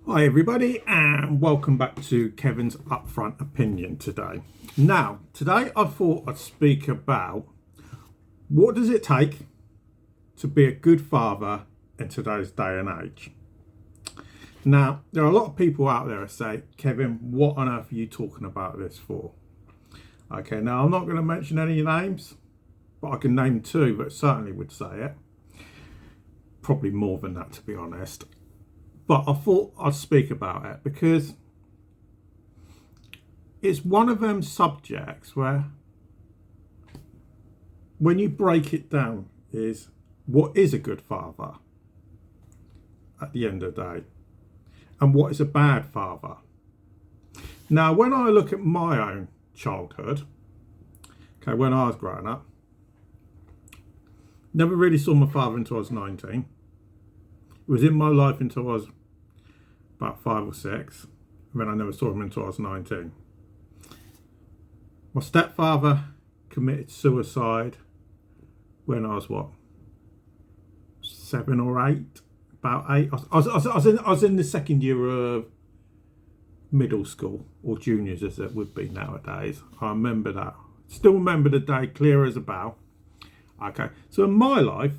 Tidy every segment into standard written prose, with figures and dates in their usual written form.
Hi everybody, and welcome back to Kevin's Upfront Opinion today. Now, today I thought I'd speak about what does it take to be a good father in today's day and age. Now, there are a lot of people out there who say, Kevin, what on earth are you talking about this for? Okay, now I'm not going to mention any names, but I can name two that certainly would say it. Probably more than that, to be honest. But I thought I'd speak about it because it's one of them subjects where when you break it down is what is a good father at the end of the day and what is a bad father. Now, when I look at my own childhood, okay, when I was growing up, never really saw my father until I was 19. It was in my life until I was about 5 or 6, and then I never saw him until I was 19. My stepfather committed suicide when I was 7 or 8, about 8. I was in the second year of middle school, or juniors as it would be nowadays. I remember that. Still remember the day clear as a bell. Okay, so in my life,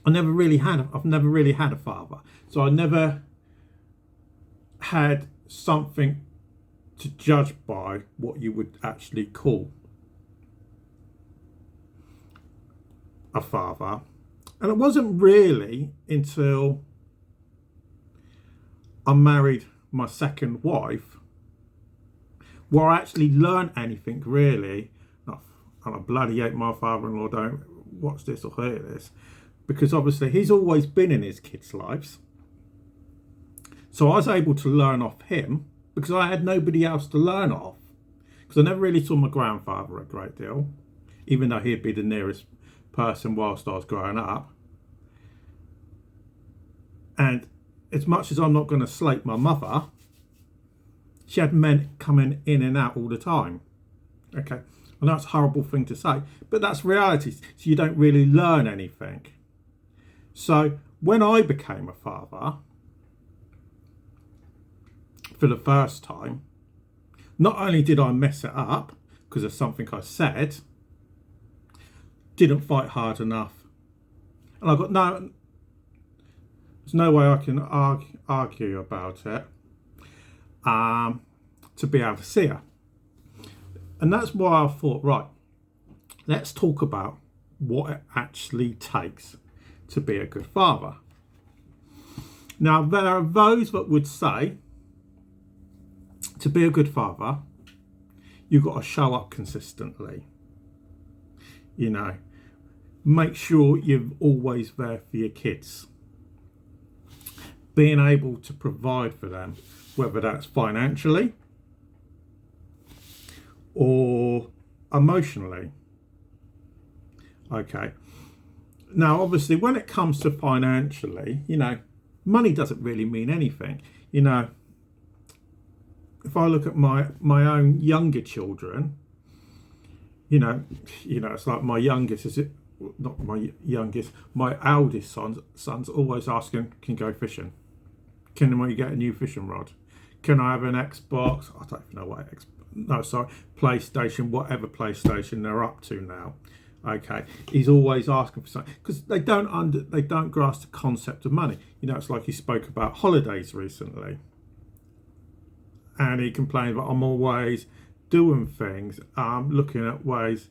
I've never really had a father. So I never had something to judge by what you would actually call a father. And it wasn't really until I married my second wife where I actually learned anything really. And I bloody hate my father-in-law, don't watch this or hear this. Because obviously he's always been in his kids' lives. So I was able to learn off him because I had nobody else to learn off. Because I never really saw my grandfather a great deal, even though he'd be the nearest person whilst I was growing up. And as much as I'm not going to slate my mother, she had men coming in and out all the time. Okay, I know it's a horrible thing to say, but that's reality. So you don't really learn anything. So when I became a father for the first time, not only did I mess it up because of something I said, didn't fight hard enough, and there's no way I can argue about it, to be able to see her. And that's why I thought, right, let's talk about what it actually takes to be a good father. Now, there are those that would say to be a good father, you've got to show up consistently. You know, make sure you're always there for your kids. Being able to provide for them, whether that's financially or emotionally. Okay. Now, obviously, when it comes to financially, money doesn't really mean anything. If I look at my own younger children, it's like my youngest my eldest son's always asking, can go fishing? Can we get a new fishing rod? Can I have an Xbox? I don't even know what PlayStation, whatever PlayStation they're up to now. Okay, he's always asking for something because they don't grasp the concept of money. It's like he spoke about holidays recently, and he complained that I'm always doing things, looking at ways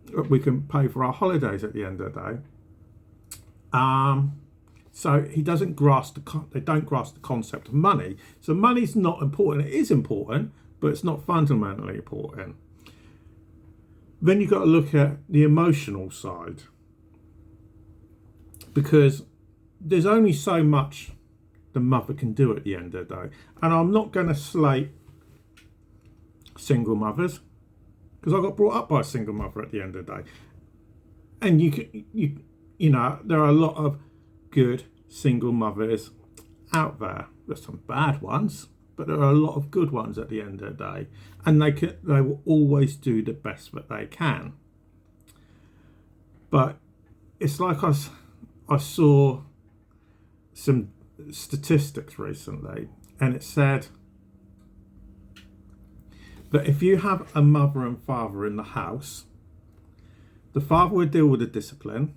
that we can pay for our holidays at the end of the day. So he doesn't grasp they don't grasp the concept of money. So money's not important. It is important, but it's not fundamentally important. Then you've got to look at the emotional side, because there's only so much the mother can do at the end of the day. And I'm not going to slate single mothers, because I got brought up by a single mother at the end of the day. And there are a lot of good single mothers out there. There's some bad ones, but there are a lot of good ones at the end of the day, and they will always do the best that they can. But it's like I saw some statistics recently, and it said that if you have a mother and father in the house, the father would deal with the discipline,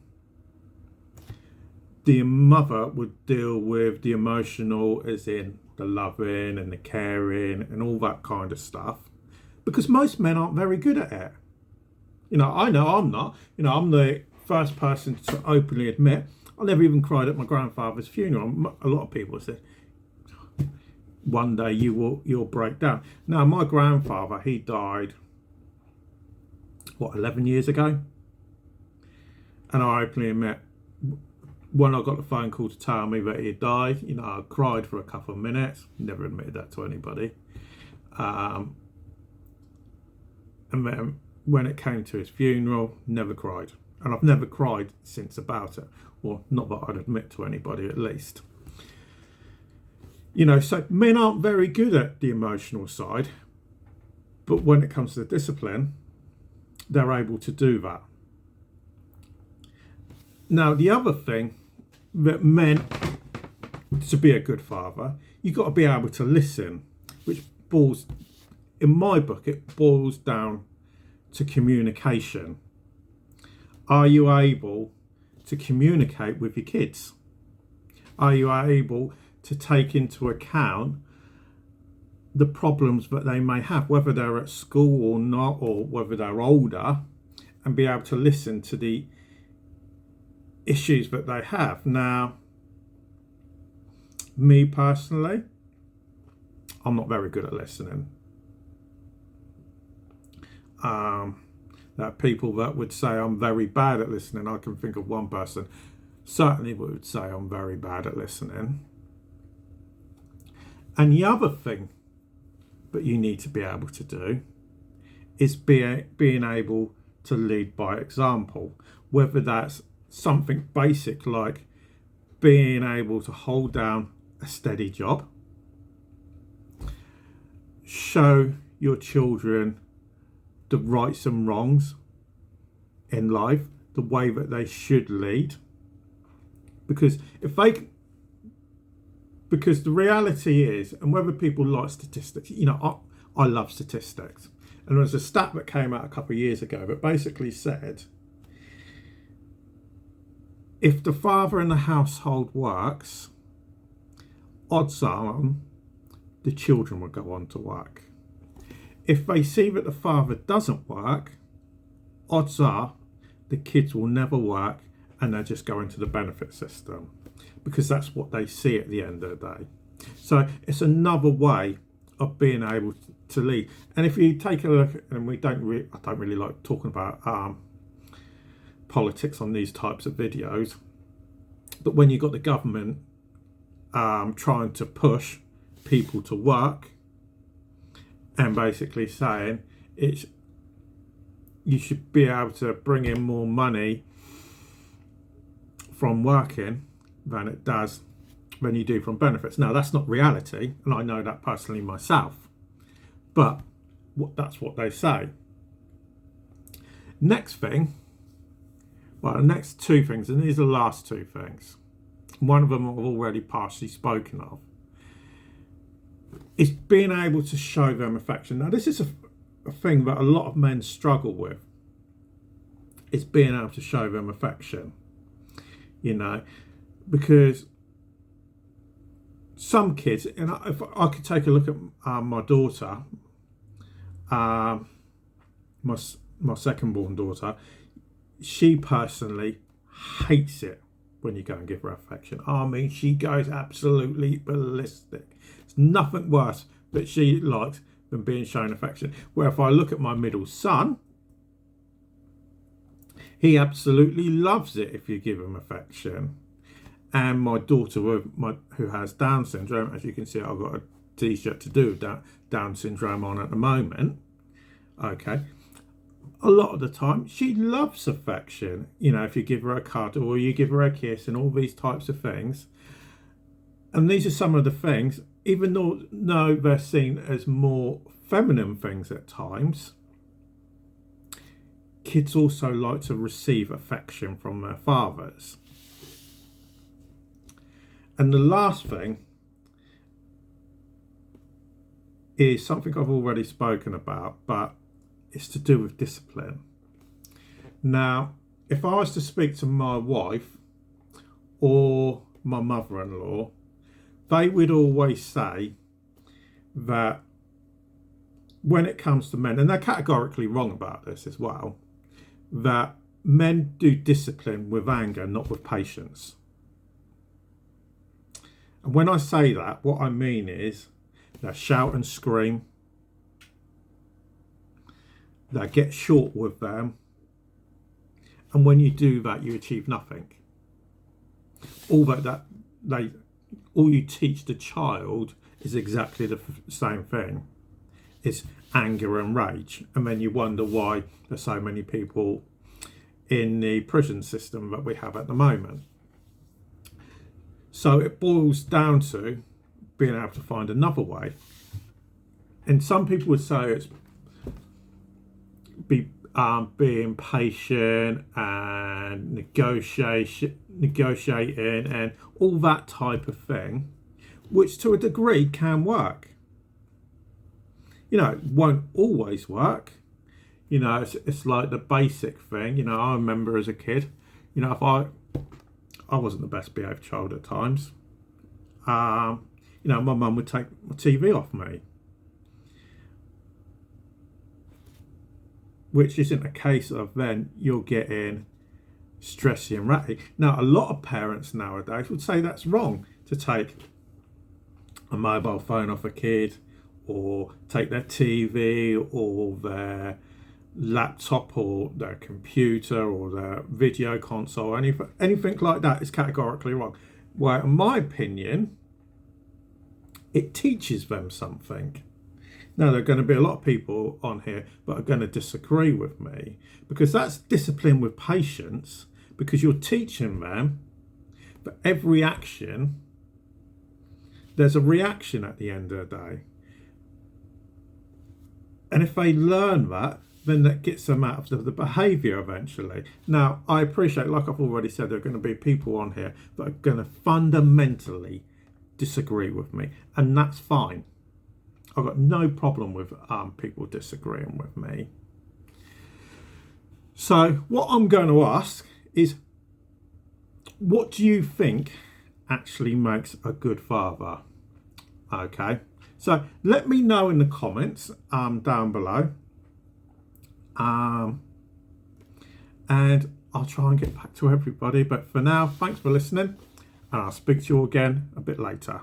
the mother would deal with the emotional, as in the loving and the caring and all that kind of stuff, because most men aren't very good at it. I know I'm not. I'm the first person to openly admit I never even cried at my grandfather's funeral. A lot of people say, one day you'll break down. Now, my grandfather, he died, 11 years ago? And I openly admit, when I got the phone call to tell me that he died, I cried for a couple of minutes. Never admitted that to anybody. And then when it came to his funeral, never cried. And I've never cried since about it. Or not that I'd admit to anybody, at least. So men aren't very good at the emotional side. But when it comes to the discipline, they're able to do that. Now, the other thing that men, to be a good father, you've got to be able to listen, which boils, in my book, it boils down to communication. Are you able to communicate with your kids? Are you able to take into account the problems that they may have, whether they're at school or not, or whether they're older, and be able to listen to the issues that they have? Now, me personally, I'm not very good at listening. There are people that would say I'm very bad at listening. I can think of one person certainly would say I'm very bad at listening. And the other thing that you need to be able to do is being able to lead by example, whether that's something basic like being able to hold down a steady job, show your children the rights and wrongs in life, the way that they should lead. Because the reality is, and whether people like statistics, I love statistics. And there was a stat that came out a couple of years ago that basically said, if the father in the household works, odds are the children will go on to work. If they see that the father doesn't work, odds are the kids will never work and they'll just go into the benefit system, because that's what they see at the end of the day. So it's another way of being able to lead. And if you take a look, and I don't really like talking about politics on these types of videos, but when you've got the government trying to push people to work and basically saying you should be able to bring in more money from working than you do from benefits. Now, that's not reality, and I know that personally myself, but that's what they say. Next thing, the next two things, and these are the last two things, one of them I've already partially spoken of, is being able to show them affection. Now, this is a thing that a lot of men struggle with, is being able to show them affection, because some kids, and if I could take a look at my daughter, my second born daughter, she personally hates it when you go and give her affection. I mean, she goes absolutely ballistic. It's nothing worse that she likes than being shown affection. Where if I look at my middle son, he absolutely loves it if you give him affection. And my daughter, who has Down syndrome, as you can see, I've got a t-shirt to do with Down syndrome on at the moment. Okay. A lot of the time, she loves affection. If you give her a cuddle or you give her a kiss and all these types of things. And these are some of the things, even though they're seen as more feminine things at times, kids also like to receive affection from their fathers. And the last thing is something I've already spoken about, but it's to do with discipline. Now, if I was to speak to my wife or my mother-in-law, they would always say that when it comes to men, and they're categorically wrong about this as well, that men do discipline with anger, not with patience. And when I say that, what I mean is they shout and scream, they get short with them, and when you do that, you achieve nothing. All you teach the child is exactly the same thing. It's anger and rage, and then you wonder why there's so many people in the prison system that we have at the moment. So it boils down to being able to find another way. And some people would say it's being patient and negotiating and all that type of thing, which to a degree can work. You know, it won't always work. You know, it's like the basic thing. You know, I remember as a kid, you know, if I wasn't the best behaved child at times. You know, my mum would take my TV off me, which isn't a case of then you're getting stressy and ratty. Now, a lot of parents nowadays would say that's wrong to take a mobile phone off a kid, or take their TV or their laptop or their computer or their video console, anything like that is categorically wrong. Well, in my opinion, it teaches them something. Now, there are going to be a lot of people on here that are going to disagree with me, because that's discipline with patience, because you're teaching them for every action, there's a reaction at the end of the day. And if they learn that, then that gets them out of the behaviour eventually. Now, I appreciate, like I've already said, there are going to be people on here that are going to fundamentally disagree with me, and that's fine. I've got no problem with people disagreeing with me. So what I'm going to ask is, what do you think actually makes a good father? Okay, so let me know in the comments down below. And I'll try and get back to everybody. But for now, thanks for listening, and I'll speak to you again a bit later.